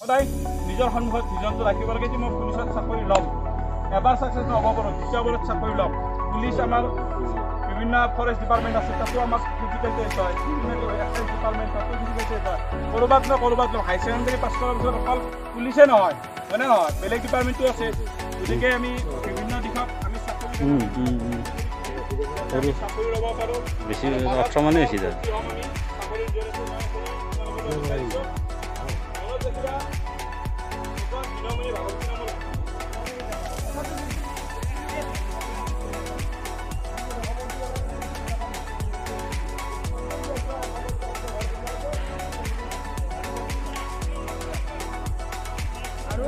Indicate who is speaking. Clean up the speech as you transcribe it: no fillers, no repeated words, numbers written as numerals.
Speaker 1: সদায় নিজৰ সন্মুখত ভিজনটো ৰাখিব লাগে যে মই পুলিচত চাকৰি ল'ম, এবাৰ ছাকচেছ নহ'ব পাৰোঁ, দ্বিতীয়বাৰত চাকৰি ল'ম। পুলিচ আমাৰ বিভিন্ন ফৰেষ্ট ডিপাৰ্টমেণ্ট আছে, তাতো আমাক ফিজিকেল টেষ্ট হয়, বিভিন্ন এক্সাইজ ডিপাৰ্টমেণ্ট তাতো ফিজিকেল টেষ্ট হয়। ক'ৰবাত হাই ছেকেণ্ডেৰী পাছ কৰাৰ পিছত অকল পুলিচে নহয়, হয়নে নহয়, বেলেগ ডিপাৰ্টমেণ্টো আছে। গতিকে আমি বিভিন্ন দিশত আমি চাকৰি ল'ব পাৰোঁ।
Speaker 2: বেছি 18 মানে বেছি যায়।
Speaker 3: আৰু